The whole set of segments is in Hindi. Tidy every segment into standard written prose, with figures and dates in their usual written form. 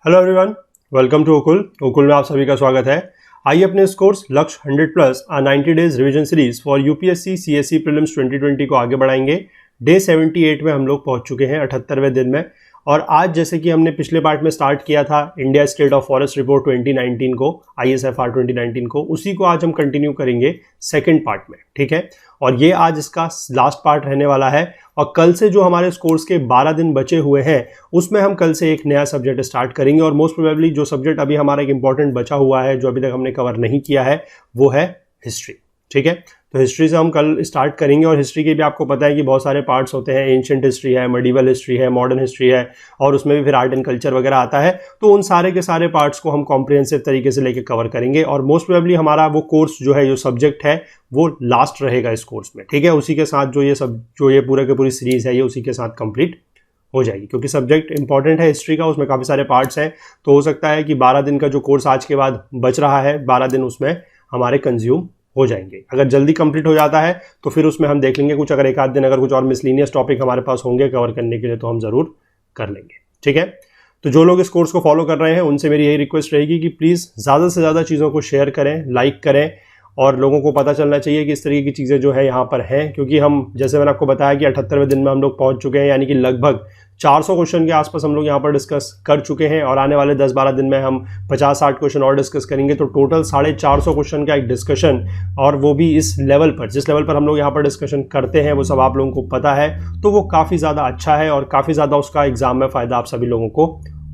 हेलो एवरीवन, वेलकम टू ओकुल में आप सभी का स्वागत है। आइए अपने इस कोर्स लक्ष्य 100 plus 90 days revision series for UPSC CSE prelims 2020 को आगे बढ़ाएंगे। डे 78 में हम लोग पहुंच चुके हैं, 78वें दिन में। और आज जैसे कि हमने पिछले पार्ट में स्टार्ट किया था India state of forest report 2019 को, ISFR 2019 को, उसी को आज हम कंटिन्यू करेंगे सेकंड पार्ट में, ठीक है। और ये आज इसका लास्ट पार्ट रहने वाला है। और कल से जो हमारे इस कोर्स के 12 दिन बचे हुए हैं उसमें हम कल से एक नया सब्जेक्ट स्टार्ट करेंगे। और मोस्ट प्रोबेबली जो सब्जेक्ट अभी हमारा एक इंपॉर्टेंट बचा हुआ है, जो अभी तक हमने कवर नहीं किया है, वो है हिस्ट्री, ठीक है। तो हिस्ट्री से हम कल स्टार्ट करेंगे। और हिस्ट्री के भी आपको पता है कि बहुत सारे पार्ट्स होते हैं, एंशिएंट हिस्ट्री है, मेडिवल हिस्ट्री है, मॉडर्न हिस्ट्री है, और उसमें भी फिर आर्ट एंड कल्चर वगैरह आता है। तो उन सारे के सारे पार्ट्स को हम कॉम्प्रिहेंसिव तरीके से लेकर कवर करेंगे। और मोस्ट प्रोबेबली हमारा वो कोर्स जो है, जो सब्जेक्ट है, वो लास्ट रहेगा इस कोर्स में, ठीक है। उसी के साथ जो ये पूरा की पूरी सीरीज है, ये उसी के साथ कंप्लीट हो जाएगी, क्योंकि सब्जेक्ट इंपॉर्टेंट है हिस्ट्री का, उसमें काफ़ी सारे पार्ट्स हैं। तो हो सकता है कि 12 दिन का जो कोर्स आज के बाद बच रहा है, 12 दिन उसमें हमारे कंज्यूम हो जाएंगे। अगर जल्दी कंप्लीट हो जाता है तो फिर उसमें हम देख लेंगे कुछ, अगर एक आध दिन अगर कुछ और मिसलिनियस टॉपिक हमारे पास होंगे कवर करने के लिए तो हम ज़रूर कर लेंगे, ठीक है। तो जो लोग इस कोर्स को फॉलो कर रहे हैं उनसे मेरी यही रिक्वेस्ट रहेगी कि प्लीज़ ज़्यादा से ज़्यादा चीज़ों को शेयर करें, लाइक करें, और लोगों को पता चलना चाहिए कि इस तरीके की चीज़ें जो है यहाँ पर हैं। क्योंकि हम, जैसे मैंने आपको बताया कि 78वें दिन में हम लोग पहुँच चुके हैं, यानी कि लगभग 400 क्वेश्चन के आसपास हम लोग यहाँ पर डिस्कस कर चुके हैं। और आने वाले 10-12 दिन में हम 50-60 क्वेश्चन और डिस्कस करेंगे। तो टोटल 450 क्वेश्चन का एक डिस्कशन, और वो भी इस लेवल पर, जिस लेवल पर हम लोग यहाँ पर डिस्कशन करते हैं, वो सब आप लोगों को पता है। तो वो काफ़ी ज़्यादा अच्छा है और काफ़ी ज़्यादा उसका एग्जाम में फ़ायदा आप सभी लोगों को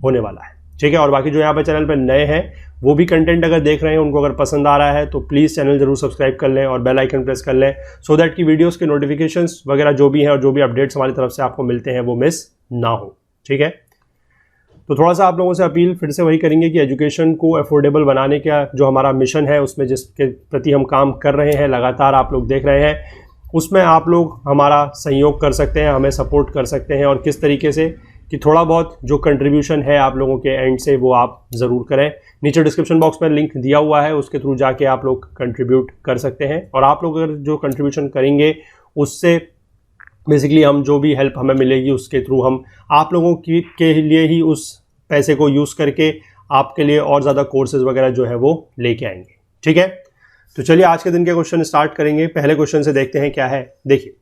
होने वाला है, ठीक है। और बाकी जो यहाँ पर चैनल पर नए हैं वो भी कंटेंट अगर देख रहे हैं, उनको अगर पसंद आ रहा है तो प्लीज़ चैनल जरूर सब्सक्राइब कर लें और बेल आइकन प्रेस कर लें, सो दैट कि वीडियोस के नोटिफिकेशंस वगैरह जो भी हैं और जो भी अपडेट्स हमारी तरफ से आपको मिलते हैं वो मिस ना हो, ठीक है। तो थोड़ा सा आप लोगों से अपील फिर से वही करेंगे कि एजुकेशन को अफोर्डेबल बनाने का जो हमारा मिशन है, उसमें जिसके प्रति हम काम कर रहे हैं, लगातार आप लोग देख रहे हैं, उसमें आप लोग हमारा सहयोग कर सकते हैं, हमें सपोर्ट कर सकते हैं। और किस तरीके से कि थोड़ा बहुत जो कंट्रीब्यूशन है आप लोगों के एंड से, वो आप ज़रूर करें। नीचे डिस्क्रिप्शन बॉक्स में लिंक दिया हुआ है, उसके थ्रू जाके आप लोग कंट्रीब्यूट कर सकते हैं। और आप लोग अगर जो कंट्रीब्यूशन करेंगे उससे बेसिकली हम जो भी हेल्प हमें मिलेगी उसके थ्रू हम आप लोगों के लिए ही उस पैसे को यूज़ करके आपके लिए और ज़्यादा कोर्सेज वगैरह जो है वो लेके आएंगे, ठीक है। तो चलिए आज के दिन के क्वेश्चन स्टार्ट करेंगे। पहले क्वेश्चन से देखते हैं क्या है। देखिए,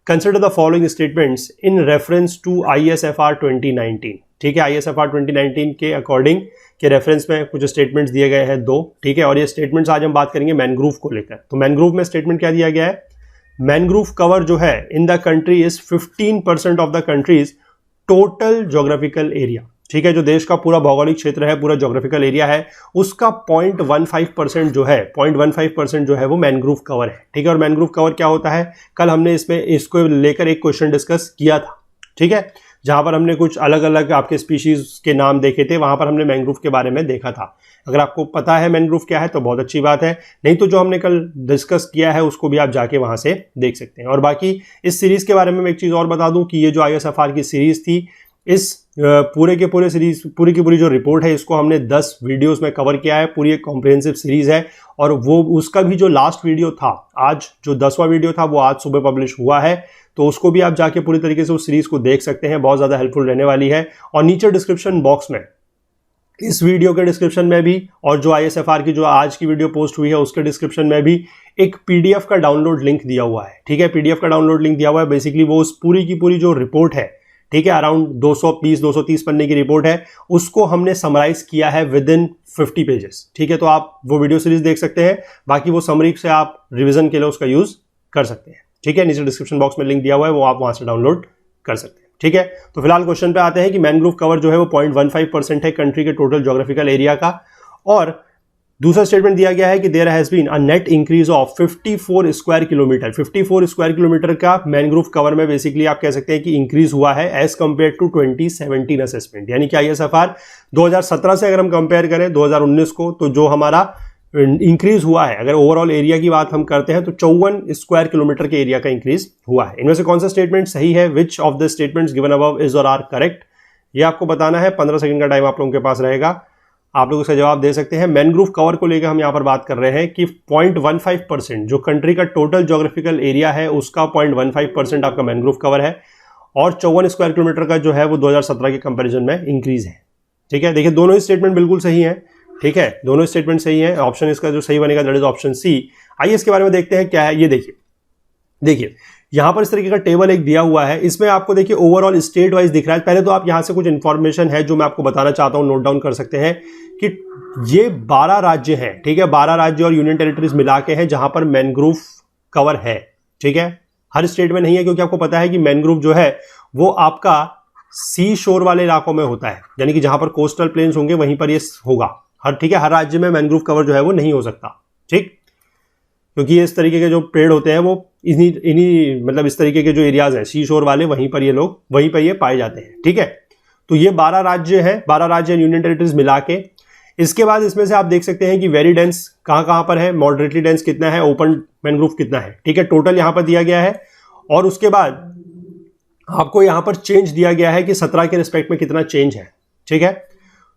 consider the following statements in reference to ISFR 2019, ठीक है। ISFR 2019 के अकॉर्डिंग के रेफरेंस में कुछ स्टेटमेंट्स दिए गए हैं 2, ठीक है। और ये स्टेटमेंट्स आज हम बात करेंगे मैनग्रोव को लेकर। तो मैनग्रोव में स्टेटमेंट क्या दिया गया है? मैनग्रोव कवर जो है इन the country is 15% of the countries total geographical area, ठीक है। जो देश का पूरा भौगोलिक क्षेत्र है, पूरा जोग्राफिकल एरिया है, उसका 0.15% जो है, 0.15% जो है वो मैनग्रोव कवर है, ठीक है। और मैनग्रोव कवर क्या होता है, कल हमने इसको लेकर एक क्वेश्चन डिस्कस किया था, ठीक है, जहां पर हमने कुछ अलग अलग आपके स्पीशीज के नाम देखे थे, वहां पर हमने मैनग्रोव के बारे में देखा था। अगर आपको पता है मैनग्रोव क्या है तो बहुत अच्छी बात है, नहीं तो जो हमने कल डिस्कस किया है उसको भी आप जाके वहां से देख सकते हैं। और बाकी इस सीरीज के बारे में मैं एक चीज और बता दूं कि ये जो ISFR की सीरीज थी, इस पूरे के पूरे सीरीज, पूरी की पूरी जो रिपोर्ट है, इसको हमने 10 वीडियोस में कवर किया है। पूरी एक कॉम्प्रिहेंसिव सीरीज है। और वो उसका भी जो लास्ट वीडियो था, आज जो 10वां वीडियो था, वो आज सुबह पब्लिश हुआ है। तो उसको भी आप जाके पूरी तरीके से उस सीरीज को देख सकते हैं, बहुत ज़्यादा हेल्पफुल रहने वाली है। और नीचे डिस्क्रिप्शन बॉक्स में, इस वीडियो के डिस्क्रिप्शन में भी, और जो ISFR की जो आज की वीडियो पोस्ट हुई है उसके डिस्क्रिप्शन में भी एक PDF का डाउनलोड लिंक दिया हुआ है, ठीक है। PDF का डाउनलोड लिंक दिया हुआ है। बेसिकली वो उस पूरी की पूरी जो रिपोर्ट है, ठीक है, अराउंड 220-230 पन्ने की रिपोर्ट है, उसको हमने समराइज किया है विद इन 50 पेजेस, ठीक है। तो आप वो वीडियो सीरीज देख सकते हैं, बाकी वो समरी से आप रिवीजन के लिए उसका यूज कर सकते हैं, ठीक है। नीचे डिस्क्रिप्शन बॉक्स में लिंक दिया हुआ है, वो आप वहां से डाउनलोड कर सकते हैं, ठीक है। तो फिलहाल क्वेश्चन पे आते हैं कि मैनग्रोव कवर जो है वो 0.15% है कंट्री के टोटल ज्योग्राफिकल एरिया का। और दूसरा स्टेटमेंट दिया गया है कि there has been a net increase of 54 square kilometre. 54 square kilometre का मैनग्रोव कवर में बेसिकली आप कह सकते हैं कि इंक्रीज हुआ है एज कंपेयर टू 2017 असेसमेंट। यानी कि ISFR 2017 से अगर हम कंपेयर करें 2019 को, तो जो हमारा इंक्रीज हुआ है, अगर ओवरऑल एरिया की बात हम करते हैं तो 54 स्क्वायर किलोमीटर के एरिया का इंक्रीज हुआ है। इनमें से कौन सा स्टेटमेंट सही है? Which of the statements given above is और आर करेक्ट? ये आपको बताना है। 15 सेकंड का टाइम आप लोगों के पास रहेगा, आप लोग उसका जवाब दे सकते हैं। मैनग्रोव कवर को लेकर हम यहाँ पर बात कर रहे हैं कि 0.15% जो कंट्री का टोटल ज्योग्राफिकल एरिया है उसका 0.15% आपका मैनग्रोव कवर है। और 54 स्क्वायर किलोमीटर का जो है वो 2017 के कंपैरिजन में इंक्रीज है। ठीक है, देखिए दोनों ही स्टेटमेंट बिल्कुल सही है, ठीक है, दोनों स्टेटमेंट सही है। ऑप्शन इसका जो सही बनेगा दैट इज ऑप्शन सी। आइए इसके बारे में देखते हैं क्या है। ये देखिए यहां पर इस तरीके का टेबल एक दिया हुआ है, इसमें आपको देखिए ओवरऑल स्टेट वाइज दिख रहा है। पहले तो आप यहां से कुछ इंफॉर्मेशन है जो मैं आपको बताना चाहता हूं, नोट डाउन कर सकते हैं कि ये 12 राज्य हैं, ठीक है, 12 राज्य और यूनियन टेरिटरीज मिला के हैं जहां पर मैनग्रोव कवर है, ठीक है। हर स्टेट में नहीं है क्योंकि आपको पता है कि मैनग्रोव जो है वो आपका सी शोर वाले इलाकों में होता है, यानी कि जहां पर कोस्टल प्लेन्स होंगे वहीं पर ये होगा हर, ठीक है। हर राज्य में मैनग्रोव कवर जो है वो नहीं हो सकता, ठीक, क्योंकि इस तरीके के जो पेड़ होते हैं वो इन्हीं मतलब इस तरीके के जो एरियाज हैं सी शोर वाले, वहीं पर ये पाए जाते हैं, ठीक है। तो ये 12 राज्य हैं, 12 राज्य यूनियन टेरिटरीज मिला के। इसके बाद इसमें से आप देख सकते हैं कि वेरी डेंस कहां पर है, मॉडरेटली डेंस कितना है, ओपन मैनग्रोव कितना है, ठीक है, टोटल यहां पर दिया गया है। और उसके बाद आपको यहां पर चेंज दिया गया है कि 17 के रिस्पेक्ट में कितना चेंज है, ठीक है।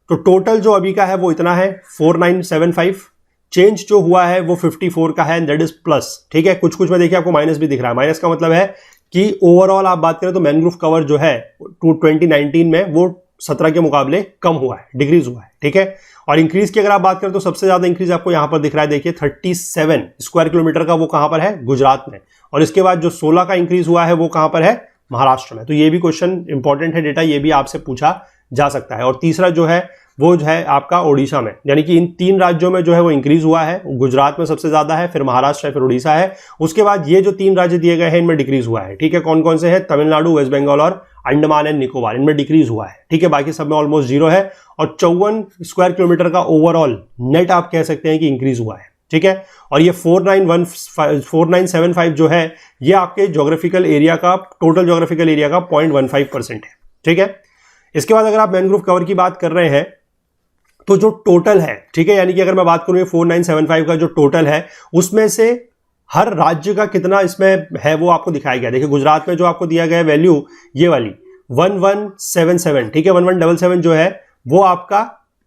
तो टोटल जो अभी का है वो इतना है 4975, चेंज जो हुआ है वो 54 का है, दैट इज प्लस, ठीक है। कुछ में देखिए आपको माइनस भी दिख रहा है। माइनस का मतलब है कि ओवरऑल आप बात करें तो मैनग्रोव कवर जो है 2019 में वो 17 के मुकाबले कम हुआ है, डिक्रीज हुआ है, ठीक है। और इंक्रीज की अगर आप बात करें तो सबसे ज्यादा इंक्रीज आपको यहां पर दिख रहा है, देखिए 37 स्क्वायर किलोमीटर का, वो कहां पर है, गुजरात में। और इसके बाद जो 16 का इंक्रीज हुआ है वो कहां पर है, महाराष्ट्र में। तो ये भी क्वेश्चन इंपॉर्टेंट है डेटा, ये भी आपसे पूछा जा सकता है। और तीसरा जो है वो जो है आपका ओडिशा में, यानी कि इन 3 राज्यों में जो है वो इंक्रीज हुआ है, गुजरात में सबसे ज्यादा है, फिर महाराष्ट्र है, फिर उड़ीसा है। उसके बाद ये जो 3 राज्य दिए गए हैं इनमें डिक्रीज हुआ है, ठीक है। कौन कौन से हैं, तमिलनाडु, वेस्ट बंगाल और अंडमान एंड निकोबार, इनमें डिक्रीज हुआ है, ठीक है। बाकी सब में ऑलमोस्ट 0 है। और 54 स्क्वायर किलोमीटर का ओवरऑल नेट आप कह सकते हैं कि इंक्रीज हुआ है, ठीक है। और ये 4975 जो है ये आपके ज्योग्राफिकल एरिया का, टोटल ज्योग्राफिकल एरिया का 0.15% है, ठीक है। इसके बाद अगर आप मैनग्रोव कवर की बात कर रहे हैं तो जो टोटल है, ठीक है, यानी कि अगर मैं बात करूं 4975 का जो टोटल है उसमें से हर राज्य का कितना इसमें है वो आपको दिखाया गया। देखिए गुजरात में जो आपको दिया गया वैल्यू ये वाली 1177, ठीक है, 1177 जो है वो आपका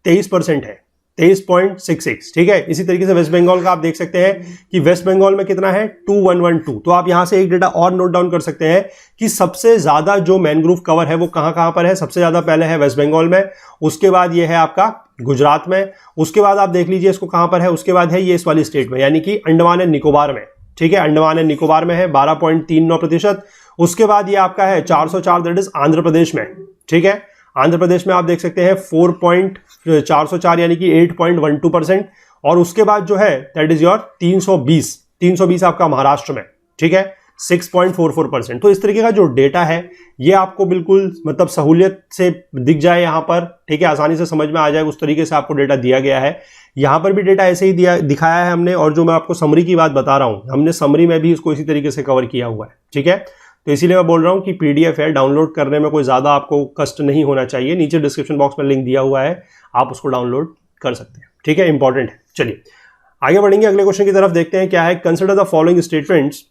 23% है, 23.66, ठीक है। इसी तरीके से वेस्ट बंगाल का आप देख सकते हैं कि वेस्ट बंगाल में कितना है 2112। तो आप यहां से एक डेटा और नोट डाउन कर सकते हैं कि सबसे ज्यादा जो मैनग्रोव कवर है वो कहां पर है। सबसे ज्यादा पहले है वेस्ट बंगाल में, उसके बाद ये है आपका गुजरात में, उसके बाद आप देख लीजिए इसको कहां पर है, उसके बाद है ये इस वाली स्टेट में, यानी कि अंडमान एंड निकोबार में, ठीक है। अंडमान एंड निकोबार में है 12.39%। उसके बाद ये आपका है 404, दैट इज आंध्र प्रदेश में, ठीक है। आंध्र प्रदेश में आप देख सकते हैं 404 यानी कि 8.12%। और उसके बाद जो है दैट इज योर 320 आपका महाराष्ट्र में, ठीक है, 6.44%। तो इस तरीके का जो डेटा है ये आपको बिल्कुल मतलब सहूलियत से दिख जाए यहाँ पर, ठीक है, आसानी से समझ में आ जाए, उस तरीके से आपको डेटा दिया गया है। यहाँ पर भी डेटा ऐसे ही दिखाया है हमने। और जो मैं आपको समरी की बात बता रहा हूँ, हमने समरी में भी इसको इसी तरीके से कवर किया हुआ है, ठीक है। तो इसीलिए मैं बोल रहा हूं कि पीडीएफ है, डाउनलोड करने में कोई ज्यादा आपको कष्ट नहीं होना चाहिए। नीचे डिस्क्रिप्शन बॉक्स में लिंक दिया हुआ है, आप उसको डाउनलोड कर सकते हैं, ठीक है, इंपॉर्टेंट है। चलिए आगे बढ़ेंगे, अगले क्वेश्चन की तरफ देखते हैं क्या है। Consider the following statements,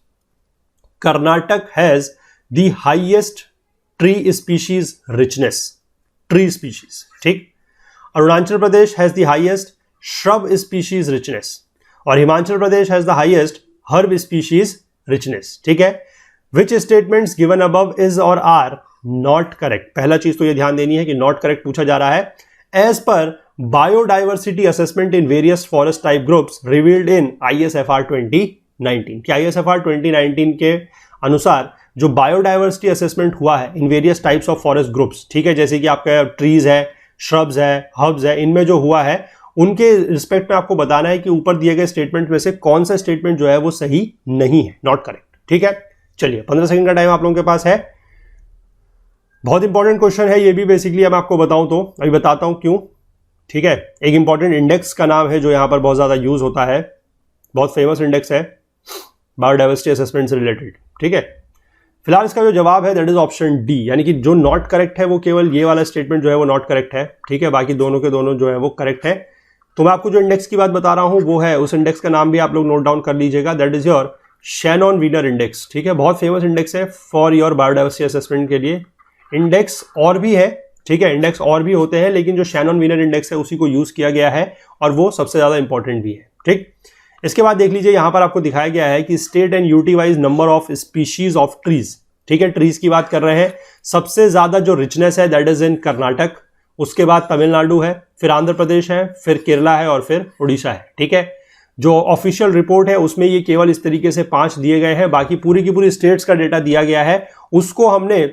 Karnataka has the highest tree species richness, tree species, ठीक। Arunachal Pradesh has the highest shrub species richness, और Himachal Pradesh has the highest herb species richness, ठीक है। Which statements given above is or are not correct? पहला चीज तो ये ध्यान देनी है कि not correct पूछा जा रहा है। As per biodiversity assessment in various forest type groups revealed in ISFR 2019, कि ISFR 2019 के अनुसार जो बायोडाइवर्सिटी असेसमेंट हुआ है in various types of forest groups, ठीक है, जैसे कि आपका ट्रीज है, श्रब्स है, हर्ब्स है, इनमें जो हुआ है उनके रिस्पेक्ट में आपको बताना है कि ऊपर दिए गए स्टेटमेंट में से कौन सा स्टेटमेंट जो है वो सही नहीं है, नॉट करेक्ट, ठीक है। चलिए 15 सेकंड का टाइम आप लोगों के पास है। बहुत इंपॉर्टेंट क्वेश्चन है ये भी, बेसिकली मैं आपको बताऊं तो अभी बताता हूं क्यों, ठीक है। एक इंपॉर्टेंट इंडेक्स का नाम है जो यहां पर बहुत ज्यादा यूज होता है, बहुत फेमस इंडेक्स है बायोडाइवर्सिटी असेसमेंट से रिलेटेड, ठीक है। फिलहाल इसका जो जवाब है दैट इज ऑप्शन डी, यानी कि जो नॉट करेक्ट है वो केवल ये वाला स्टेटमेंट जो है वो नॉट करेक्ट है, ठीक है, बाकी दोनों के दोनों जो है वो करेक्ट है। तो मैं आपको जो इंडेक्स की बात बता रहा हूं वो है, उस इंडेक्स का नाम भी आप लोग नोट डाउन कर लीजिएगा, that is your Shannon Wiener index, ठीक है। बहुत फेमस इंडेक्स है फॉर योर बायोडाइवर्सिटी असेसमेंट के लिए। इंडेक्स और भी है, ठीक है, इंडेक्स और भी होते हैं, लेकिन जो शैनॉन वीनर इंडेक्स है उसी को यूज किया गया है और वो सबसे ज्यादा इंपॉर्टेंट भी है, ठीक। इसके बाद देख लीजिए यहां पर आपको दिखाया गया है कि state and UT wise number of species of trees, ठीक है, ट्रीज की बात कर रहे हैं। सबसे ज्यादा जो रिचनेस है दैट इज इन कर्नाटक, उसके बाद तमिलनाडु है, फिर आंध्र प्रदेश है, फिर केरला है और फिर उड़ीसा है। ठीक है, जो ऑफिशियल रिपोर्ट है उसमें ये केवल इस तरीके से 5 दिए गए हैं, बाकी पूरी की पूरी स्टेट्स का डेटा दिया गया है। उसको हमने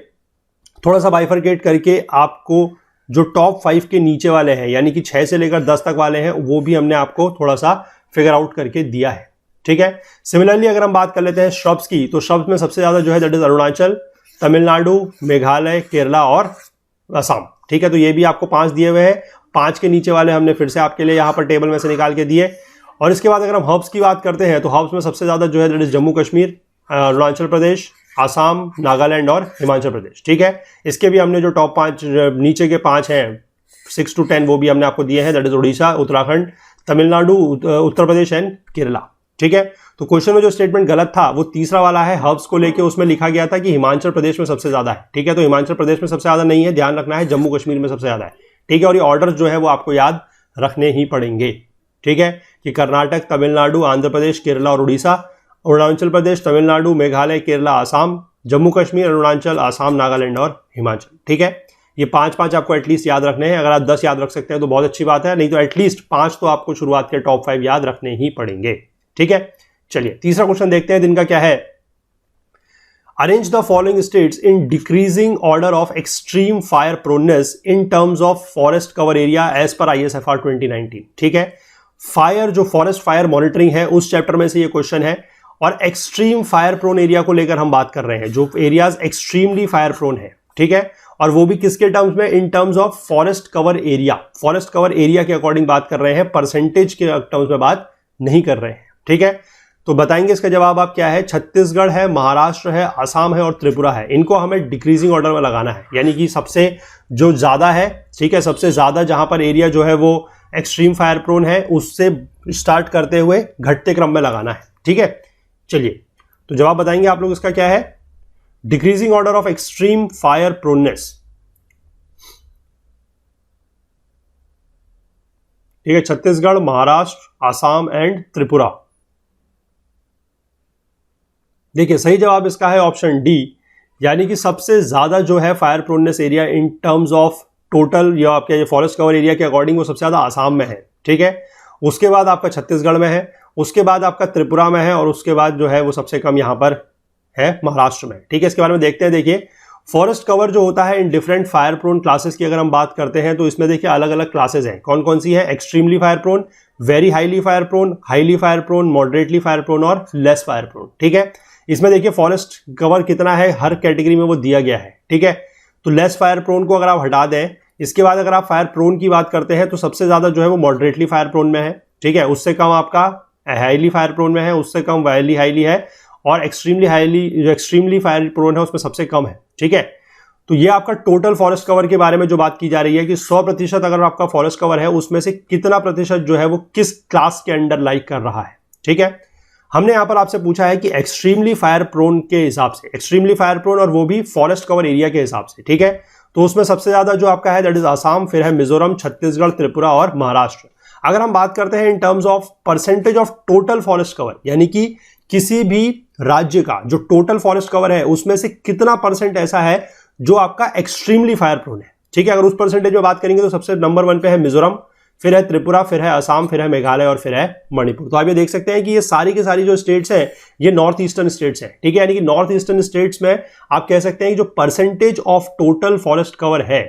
थोड़ा सा बाइफरकेट करके आपको जो टॉप 5 के नीचे वाले हैं, यानी कि 6 से लेकर 10 तक वाले हैं, वो भी हमने आपको थोड़ा सा फिगर आउट करके दिया है। ठीक है, सिमिलरली अगर हम बात कर लेते हैं श्रब्स की, तो श्रब्स में सबसे ज्यादा जो है दैट इज अरुणाचल, तमिलनाडु, मेघालय, केरला और असम। ठीक है, तो ये भी आपको 5 दिए हुए हैं। 5 के नीचे वाले हमने फिर से आपके लिए यहाँ पर टेबल में से निकाल के दिए। और इसके बाद अगर हम हब्स की बात करते हैं, तो हब्स में सबसे ज्यादा जो है दैट इज जम्मू कश्मीर, अरुणाचल प्रदेश, आसाम, नागालैंड और हिमाचल प्रदेश। ठीक है, इसके भी हमने जो टॉप 5 नीचे के 5 हैं 6 to 10 वो भी हमने आपको दिए हैं, that is Orissa, Uttarakhand, Tamil Nadu, Uttar Pradesh and Kerala. ठीक है, तो क्वेश्चन में जो स्टेटमेंट गलत था वो तीसरा वाला है, हब्स को लेके उसमें लिखा गया था कि हिमाचल प्रदेश में सबसे ज्यादा है। ठीक है, तो हिमाचल प्रदेश में सबसे ज्यादा नहीं है, ध्यान रखना है, जम्मू कश्मीर में सबसे ज्यादा है। ठीक है, और ये ऑर्डर जो है वो आपको याद रखने ही पड़ेंगे। ठीक है, कि कर्नाटक, तमिलनाडु, आंध्र प्रदेश, केरला और उड़ीसा, अरुणाचल प्रदेश, तमिलनाडु, मेघालय, केरला, आसाम, जम्मू कश्मीर, अरुणाचल, आसाम, नागालैंड और हिमाचल। ठीक है, ये 5 आपको एटलीस्ट याद रखने हैं। अगर आप 10 याद रख सकते हैं तो बहुत अच्छी बात है, नहीं तो एटलीस्ट 5 तो आपको शुरुआत के टॉप 5 याद रखने ही पड़ेंगे। ठीक है, चलिए तीसरा क्वेश्चन देखते हैं दिन का क्या है। Arrange the following states in decreasing order of extreme fire proneness in terms of forest cover area as per ISFR 2019। ठीक है, फायर जो फॉरेस्ट फायर मॉनिटरिंग है उस चैप्टर में से ये क्वेश्चन है, और एक्सट्रीम फायर प्रोन एरिया को लेकर हम बात कर रहे हैं, जो एरियाज एक्सट्रीमली फायर प्रोन है। ठीक है, और वो भी किसके टर्म्स में, इन terms of forest cover area. Forest cover area के अकॉर्डिंग बात कर रहे हैं, परसेंटेज के टर्म्स में बात नहीं कर रहे हैं। ठीक है, तो बताएंगे इसका जवाब आप क्या है। छत्तीसगढ़ है, महाराष्ट्र है, असम है और त्रिपुरा है। इनको हमें डिक्रीजिंग ऑर्डर में लगाना है, यानी कि सबसे जो ज्यादा है, ठीक है, सबसे ज्यादा जहां पर एरिया जो है वो एक्सट्रीम फायर प्रोन है उससे स्टार्ट करते हुए घटते क्रम में लगाना है। ठीक है, चलिए तो जवाब बताएंगे आप लोग इसका क्या है। Decreasing order of extreme fire proneness. ठीक है, छत्तीसगढ़, महाराष्ट्र, आसाम एंड त्रिपुरा। देखिए सही जवाब इसका है ऑप्शन डी, यानी कि सबसे ज्यादा जो है fire proneness area in terms of total या आपके फॉरेस्ट कवर एरिया के अकॉर्डिंग वो सबसे ज्यादा आसाम में है। ठीक है, उसके बाद आपका छत्तीसगढ़ में है, उसके बाद आपका त्रिपुरा में है और उसके बाद जो है वो सबसे कम यहां पर है महाराष्ट्र में। ठीक है, इसके बारे में देखते हैं। देखिए फॉरेस्ट कवर जो होता है in different fire prone classes की अगर हम बात करते हैं तो इसमें देखिए अलग अलग क्लासेस हैं। कौन कौन सी है, extremely fire prone, very highly fire prone, highly fire prone, moderately fire prone और लेस फायर प्रोन। ठीक है, इसमें देखिए फॉरेस्ट कवर कितना है हर कैटेगरी में वो दिया गया है। ठीक है, तो लेस फायर प्रोन को अगर आप हटा दें, इसके बाद अगर आप फायर प्रोन की बात करते हैं तो सबसे ज्यादा जो है वो मॉडरेटली फायर प्रोन में है। ठीक है, उससे कम आपका हाईली फायर प्रोन में है, उससे कम वेरी हाईली है और एक्सट्रीमली हाईली जो एक्सट्रीमली फायर प्रोन है उसमें सबसे कम है। ठीक है, तो ये आपका टोटल फॉरेस्ट कवर के बारे में जो बात की जा रही है कि 100% अगर आपका फॉरेस्ट कवर है उसमें से कितना प्रतिशत जो है वो किस क्लास के अंडर लाइक कर रहा है। ठीक है, हमने यहां पर आपसे पूछा है कि एक्सट्रीमली फायर प्रोन के हिसाब से, एक्सट्रीमली फायर प्रोन और वो भी फॉरेस्ट कवर एरिया के हिसाब से। ठीक है, तो उसमें सबसे ज्यादा जो आपका है दैट इज आसाम, फिर है मिजोरम, छत्तीसगढ़, त्रिपुरा और महाराष्ट्र। अगर हम बात करते हैं इन terms of percentage of total forest cover, यानी कि किसी भी राज्य का जो टोटल फॉरेस्ट कवर है उसमें से कितना परसेंट ऐसा है जो आपका एक्सट्रीमली फायर प्रोन है। ठीक है, अगर उस परसेंटेज में बात करेंगे तो सबसे नंबर 1 पे है मिजोरम, फिर है त्रिपुरा, फिर है असम, फिर है मेघालय और फिर है मणिपुर। तो आप ये देख सकते हैं कि ये सारी की सारी जो स्टेट्स हैं ये नॉर्थ ईस्टर्न स्टेट्स हैं। ठीक है, यानी कि नॉर्थ ईस्टर्न स्टेट्स में आप कह सकते हैं कि जो percentage of total forest cover है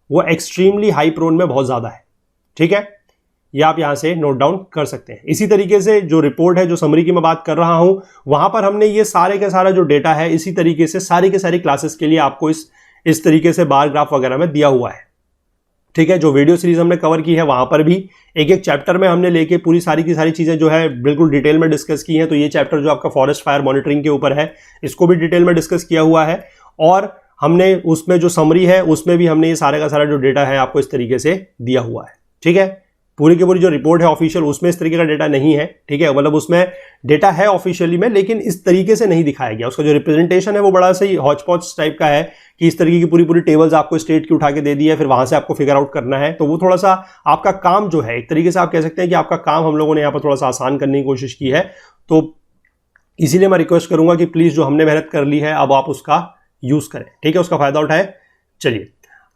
वो एक्सट्रीमली हाई प्रोन में बहुत ज्यादा है। ठीक है, ये आप यहां से नोट डाउन कर सकते हैं। इसी तरीके से जो रिपोर्ट है, जो समरी की मैं बात कर रहा हूं, वहां पर हमने ये सारे का सारा जो डेटा है इसी तरीके से सारी के सारी क्लासेस के लिए आपको इस तरीके से बार ग्राफ वगैरह में दिया हुआ है। ठीक है, जो वीडियो सीरीज हमने कवर की है वहां पर भी एक एक चैप्टर में हमने लेके पूरी सारी की सारी चीजें जो है बिल्कुल डिटेल में डिस्कस की हैं। तो ये चैप्टर जो आपका फॉरेस्ट फायर मॉनिटरिंग के ऊपर है इसको भी डिटेल में डिस्कस किया हुआ है, और हमने उसमें जो समरी है उसमें भी हमने ये सारे का सारा जो डेटा है आपको इस तरीके से दिया हुआ है। ठीक है, पूरी की पूरी जो रिपोर्ट है ऑफिशियल उसमें इस तरीके का डेटा नहीं है। ठीक है, मतलब उसमें डेटा है ऑफिशियली में लेकिन इस तरीके से नहीं दिखाया गया। उसका जो रिप्रेजेंटेशन है वो बड़ा सही हॉच पॉच टाइप का है कि इस तरीके की पूरी पूरी टेबल्स आपको स्टेट की उठा के दे दी है, फिर वहां से आपको फिगर आउट करना है। तो वो थोड़ा सा आपका काम जो है एक तरीके से आप कह सकते हैं कि आपका काम हम लोगों ने यहाँ पर थोड़ा सा आसान करने की कोशिश की है। तो इसीलिए मैं रिक्वेस्ट करूंगा कि प्लीज जो हमने मेहनत कर ली है अब आप उसका यूज करें। ठीक है, उसका फायदा उठाएं। चलिए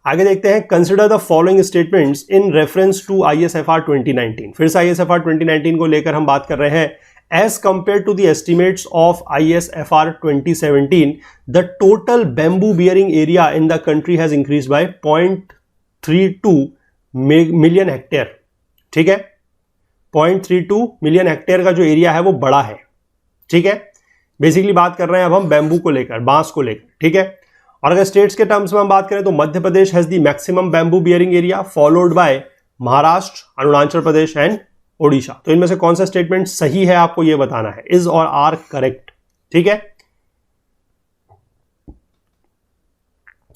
आगे देखते हैं, consider the following statements in reference to ISFR 2019। फिर से ISFR 2019 को लेकर हम बात कर रहे हैं। As compare to the estimates of ISFR 2017, the total bamboo bearing area in the country has increase by 0.32 million hectare. ठीक है, 0.32 मिलियन हेक्टेयर का जो एरिया है वो बड़ा है। ठीक है, बेसिकली बात कर रहे हैं अब हम बैम्बू को लेकर, बांस को लेकर। ठीक है, और अगर स्टेट्स के टर्म्स में हम बात करें तो Madhya Pradesh has the maximum bamboo bearing area, followed by Maharashtra, Arunachal Pradesh and Odisha. तो इनमें से कौन सा स्टेटमेंट सही है आपको यह बताना है, इज और आर करेक्ट। ठीक है,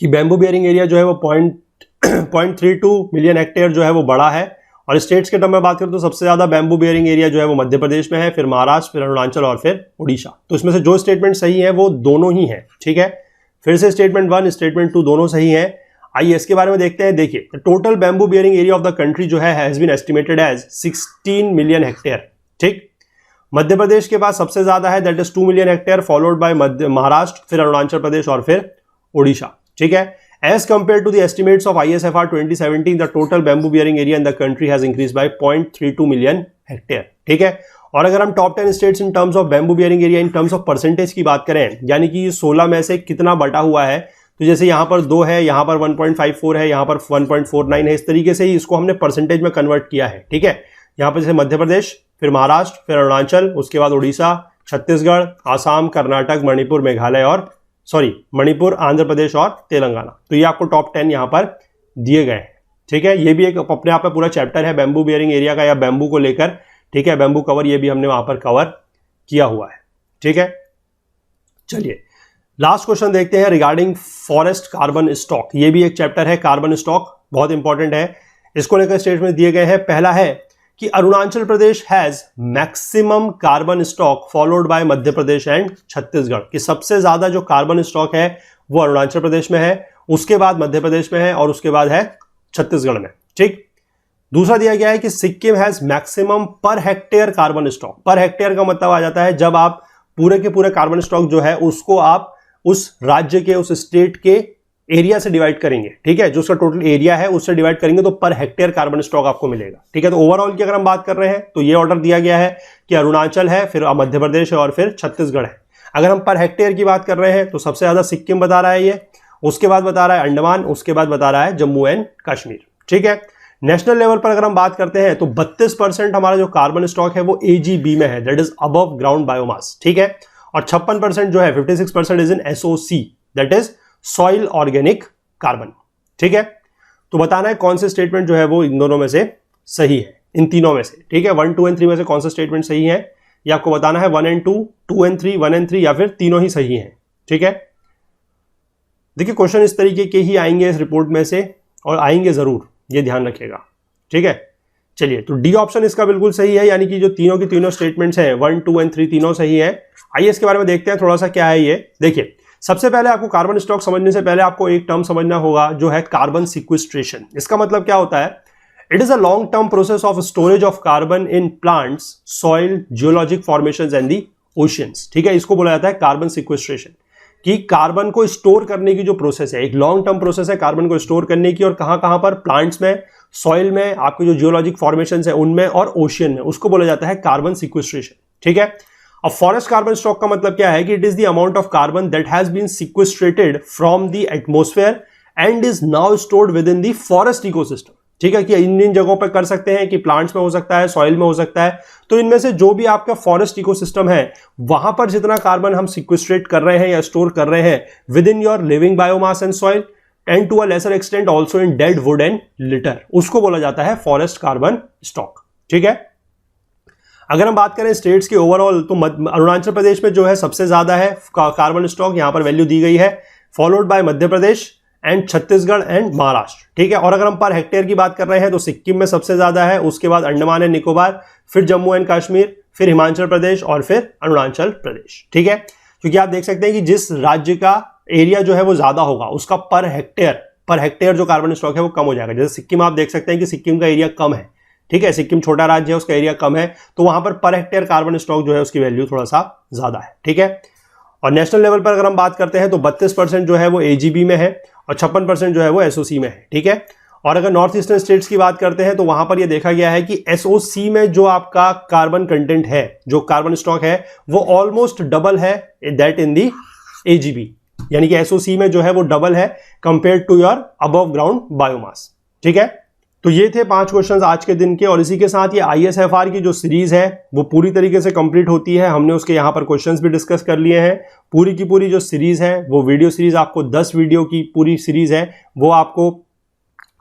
कि बैम्बू बियरिंग एरिया जो है वो 0.32 मिलियन हेक्टेयर जो है वो बड़ा है। और स्टेट्स के टर्म में बात करें तो सबसे ज्यादा बैम्बू बियरिंग एरिया जो है वो मध्य प्रदेश में है, फिर महाराष्ट्र, फिर अरुणाचल और फिर ओडिशा। तो इसमें से जो स्टेटमेंट सही है वो दोनों ही है। ठीक है, फिर से स्टेटमेंट 1 स्टेटमेंट 2 दोनों सही है। आइए इसके बारे में देखते हैं। देखिए, total bamboo bearing area of the country जो है has been estimated as 16 million hectare. ठीक, मध्य प्रदेश के पास सबसे ज्यादा है, that is 2 million hectare, followed by Maharashtra, फिर अरुणाचल प्रदेश और फिर ओडिशा। ठीक है, as compare to the estimates of ISFR 2017, the total bamboo bearing area in the country has increase by 0.32 million hectare. ठीक है, और अगर हम top 10 states in terms of bamboo bearing area in terms of percentage की बात करें, यानी कि 16 में से कितना बटा हुआ है, तो जैसे यहां पर 2 है, यहां पर 1.54 है, यहां पर 1.49 है, इस तरीके से ही इसको हमने परसेंटेज में कन्वर्ट किया है। ठीक है, यहां पर जैसे मध्य प्रदेश, फिर महाराष्ट्र, फिर अरुणाचल, उसके बाद उड़ीसा, छत्तीसगढ़, आसाम, कर्नाटक, मणिपुर, मेघालय और मणिपुर, आंध्र प्रदेश और तेलंगाना। तो ये आपको टॉप 10 यहां पर दिए गए हैं। ठीक है, ये भी एक अपने आप में पूरा चैप्टर है बैम्बू बियरिंग एरिया का या बैम्बू को लेकर। ठीक है, बैम्बू कवर ये भी हमने वहां पर कवर किया हुआ है। ठीक है, चलिए लास्ट क्वेश्चन देखते हैं रिगार्डिंग फॉरेस्ट कार्बन स्टॉक। ये भी एक चैप्टर है, कार्बन स्टॉक बहुत इंपॉर्टेंट है। इसको लेकर स्टेटमेंट दिए गए हैं। पहला है कि Arunachal Pradesh has maximum carbon stock, followed by Madhya Pradesh and Chhattisgarh. कि सबसे ज्यादा जो कार्बन स्टॉक है वो अरुणाचल प्रदेश में है, उसके बाद मध्य प्रदेश में है और उसके बाद है छत्तीसगढ़ में। ठीक, दूसरा दिया गया है कि Sikkim has maximum per hectare carbon stock. Per hectare का मतलब आ जाता है जब आप पूरे के पूरे कार्बन स्टॉक जो है उसको आप उस राज्य के, उस स्टेट के एरिया से डिवाइड करेंगे। ठीक है, जो उसका टोटल एरिया है उससे डिवाइड करेंगे तो पर हेक्टेयर कार्बन स्टॉक आपको मिलेगा। ठीक है, तो ओवरऑल की अगर हम बात कर रहे हैं तो ये ऑर्डर दिया गया है कि अरुणाचल है, फिर मध्य प्रदेश है और फिर छत्तीसगढ़ है। अगर हम पर हेक्टेयर की बात कर रहे हैं तो सबसे ज्यादा सिक्किम बता रहा है ये, उसके बाद बता रहा है अंडमान, उसके बाद बता रहा है जम्मू एंड कश्मीर। ठीक है, नेशनल लेवल पर अगर हम बात करते हैं तो 32% हमारा जो कार्बन स्टॉक है वो AGB में है, that is above ground biomass. ठीक है, और 56% जो है 56% is in SOC, that is soil organic carbon. ठीक है, तो बताना है कौन से स्टेटमेंट जो है वो इन दोनों में से सही है, इन तीनों में से। ठीक है, 1, 2 एंड 3 में से कौन सा स्टेटमेंट सही है ये आपको बताना है। 1 एंड 2, 2 एंड 3, 1 एंड 3 या फिर तीनों ही सही हैं। ठीक है, देखिए क्वेश्चन इस तरीके के ही आएंगे इस रिपोर्ट में से, और आएंगे जरूर, ये ध्यान रखिएगा। ठीक है, चलिए तो डी ऑप्शन इसका बिल्कुल सही है, यानी कि जो तीनों की तीनों स्टेटमेंट्स हैं 1, 2 एंड 3 तीनों सही है। आइए इसके बारे में देखते हैं थोड़ा सा क्या है ये। देखिए, सबसे पहले आपको कार्बन स्टॉक समझने से पहले आपको एक टर्म समझना होगा जो है कार्बन सिक्वेस्ट्रेशन। इसका मतलब क्या होता है? It is a long term process of storage of carbon in plants, soil, geologic formations and the oceans. ठीक है, इसको बोला जाता है कार्बन सिक्वेस्ट्रेशन, कि कार्बन को स्टोर करने की जो प्रोसेस है, एक लॉन्ग टर्म प्रोसेस है कार्बन को स्टोर करने की। और कहां कहां पर? प्लांट्स में, सॉइल में, आपके जो जियोलॉजिक फॉर्मेशंस है उनमें, और ओशियन में, उसको बोला जाता है कार्बन सिक्वेस्ट्रेशन। ठीक है, अब फॉरेस्ट कार्बन स्टॉक का मतलब क्या है कि it is the amount of carbon that has been sequestrated from the atmosphere and is now stored within the forest ecosystem. ठीक है, कि इन जगहों पर कर सकते हैं कि प्लांट्स में हो सकता है, सॉइल में हो सकता है। तो इनमें से जो भी आपका फॉरेस्ट इकोसिस्टम है वहां पर जितना कार्बन हम सिक्वेस्ट्रेट कर रहे हैं या स्टोर कर रहे हैं within your living biomass and soil and to a lesser extent also in dead wood and litter, उसको बोला जाता है फॉरेस्ट कार्बन स्टॉक। ठीक है, अगर हम बात करें स्टेट्स की ओवरऑल तो अरुणाचल प्रदेश में जो है सबसे ज्यादा है कार्बन स्टॉक, यहां पर वैल्यू दी गई है, followed by Madhya Pradesh and Chhattisgarh and Maharashtra. ठीक है, और अगर हम पर हेक्टेयर की बात कर रहे हैं तो सिक्किम में सबसे ज्यादा है, उसके बाद अंडमान एंड निकोबार, फिर जम्मू एंड कश्मीर, फिर हिमाचल प्रदेश और फिर अरुणाचल प्रदेश। ठीक है, क्योंकि आप देख सकते हैं कि जिस राज्य का एरिया जो है वो ज्यादा होगा उसका पर हेक्टेयर जो कार्बन स्टॉक है वो कम हो जाएगा। जैसे सिक्किम आप देख सकते हैं कि सिक्किम का एरिया कम है। ठीक है, सिक्किम छोटा राज्य है, उसका एरिया कम है, तो वहां पर हेक्टेयर कार्बन स्टॉक जो है उसकी वैल्यू थोड़ा सा ज्यादा है। ठीक है, और नेशनल लेवल पर अगर हम बात करते हैं तो 32% जो है वो AGB में है, और 56% जो है वो एसओसी में है। ठीक है, और अगर नॉर्थ ईस्टर्न स्टेट्स की बात करते हैं तो वहां पर यह देखा गया है कि एसओसी में जो आपका कार्बन कंटेंट है, जो कार्बन स्टॉक है, वो ऑलमोस्ट डबल है दैट इन दी एजीबी, यानी कि एसओसी में जो है वो डबल है compare to your above ground biomass. ठीक है, तो ये थे 5 क्वेश्चंस आज के दिन के, और इसी के साथ ये आईएसएफआर की जो सीरीज है वो पूरी तरीके से कंप्लीट होती है। हमने उसके यहाँ पर क्वेश्चंस भी डिस्कस कर लिए हैं। पूरी की पूरी जो सीरीज है वो वीडियो सीरीज, आपको 10 वीडियो की पूरी सीरीज है, वो आपको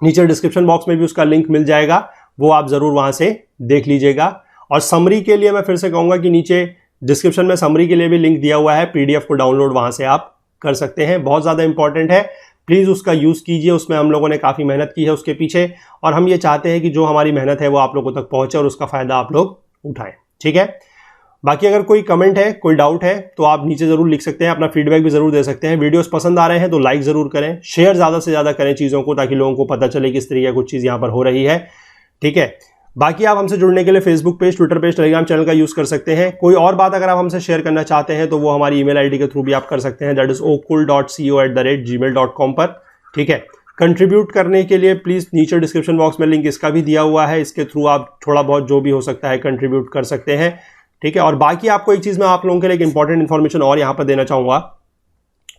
नीचे डिस्क्रिप्शन बॉक्स में भी उसका लिंक मिल जाएगा, वो आप जरूर वहां से देख लीजिएगा। और समरी के लिए मैं फिर से कहूंगा कि नीचे डिस्क्रिप्शन में समरी के लिए भी लिंक दिया हुआ है, पीडीएफ को डाउनलोड वहां से आप कर सकते हैं। बहुत ज्यादा इंपॉर्टेंट है, प्लीज उसका यूज कीजिए, उसमें हम लोगों ने काफी मेहनत की है उसके पीछे, और हम ये चाहते हैं कि जो हमारी मेहनत है वो आप लोगों तक पहुंचे और उसका फायदा आप लोग उठाएं। ठीक है, बाकी अगर कोई कमेंट है, कोई डाउट है तो आप नीचे जरूर लिख सकते हैं, अपना फीडबैक भी जरूर दे सकते हैं। वीडियोस पसंद आ रहे हैं तो लाइक जरूर करें, शेयर ज्यादा से ज्यादा करें चीजों को, ताकि लोगों को पता चले किस तरीके कुछ चीज यहां पर हो रही है। ठीक है, बाकी आप हमसे जुड़ने के लिए Facebook page, Twitter page, Telegram channel का यूज कर सकते हैं। कोई और बात अगर आप हमसे शेयर करना चाहते हैं तो वो हमारी ईमेल आईडी के थ्रू भी आप कर सकते हैं, दैट इज okul.co@gmail.com पर। ठीक है, कंट्रीब्यूट करने के लिए प्लीज नीचे डिस्क्रिप्शन बॉक्स में लिंक इसका भी दिया हुआ है, इसके थ्रू आप थोड़ा बहुत जो भी हो सकता है कंट्रीब्यूट कर सकते हैं। ठीक है, और बाकी आपको एक चीज मैं आप लोगों के लिए एक इंपॉर्टेंट इन्फॉर्मेशन और यहां पर देना चाहूंगा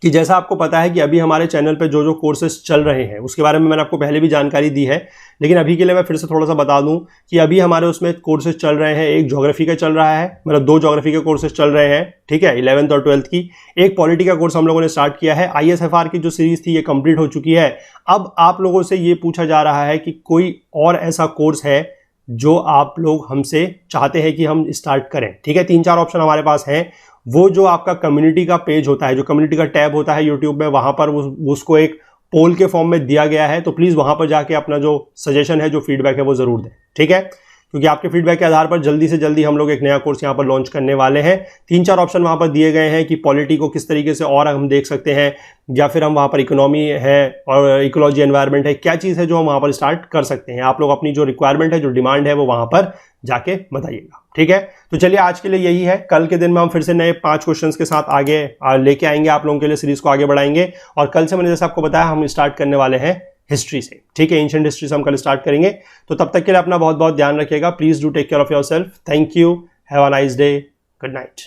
कि जैसा आपको पता है कि अभी हमारे चैनल पे जो जो कोर्सेज चल रहे हैं उसके बारे में मैंने आपको पहले भी जानकारी दी है, लेकिन अभी के लिए मैं फिर से थोड़ा सा बता दूं कि अभी हमारे उसमें कोर्सेज चल रहे हैं। एक ज्योग्राफी का चल रहा है, मतलब 2 ज्योग्राफी के कोर्सेज चल रहे हैं। ठीक है, 11th और 12th की। एक पॉलिटी का कोर्स हम लोगों ने स्टार्ट किया है। आईएसएफआर की जो सीरीज थी ये कंप्लीट हो चुकी है। अब आप लोगों से ये पूछा जा रहा है कि कोई और ऐसा कोर्स है जो आप लोग हमसे चाहते हैं कि हम स्टार्ट करें। ठीक है, 3-4 ऑप्शन हमारे पास हैं। वो जो आपका कम्युनिटी का पेज होता है, जो कम्युनिटी का टैब होता है यूट्यूब में, वहां पर उसको एक पोल के फॉर्म में दिया गया है, तो प्लीज वहां पर जाके अपना जो सजेशन है, जो फीडबैक है वो जरूर दें। ठीक है, क्योंकि आपके फीडबैक के आधार पर जल्दी से जल्दी हम लोग एक नया कोर्स यहाँ पर लॉन्च करने वाले हैं। 3-4 ऑप्शन वहां पर दिए गए हैं कि पॉलिटी को किस तरीके से और हम देख सकते हैं, या फिर हम वहां पर इकोनॉमी है और इकोलॉजी एनवायरनमेंट है, क्या चीज़ है जो हम वहां पर स्टार्ट कर सकते हैं। आप लोग अपनी जो रिक्वायरमेंट है, जो डिमांड है, वो वहां पर जाके बताइएगा। ठीक है, तो चलिए आज के लिए यही है। कल के दिन में हम फिर से नए 5 क्वेश्चंस के साथ आगे लेके आएंगे, आप लोगों के लिए सीरीज को आगे बढ़ाएंगे। और कल से मैंने जैसे आपको बताया हम स्टार्ट करने वाले हैं हिस्ट्री से। ठीक है, एंशिएंट हिस्ट्री से हम कल स्टार्ट करेंगे। तो तब तक के लिए अपना बहुत बहुत ध्यान रखिएगा। Please do take care of yourself. Thank you, have a nice day, good night.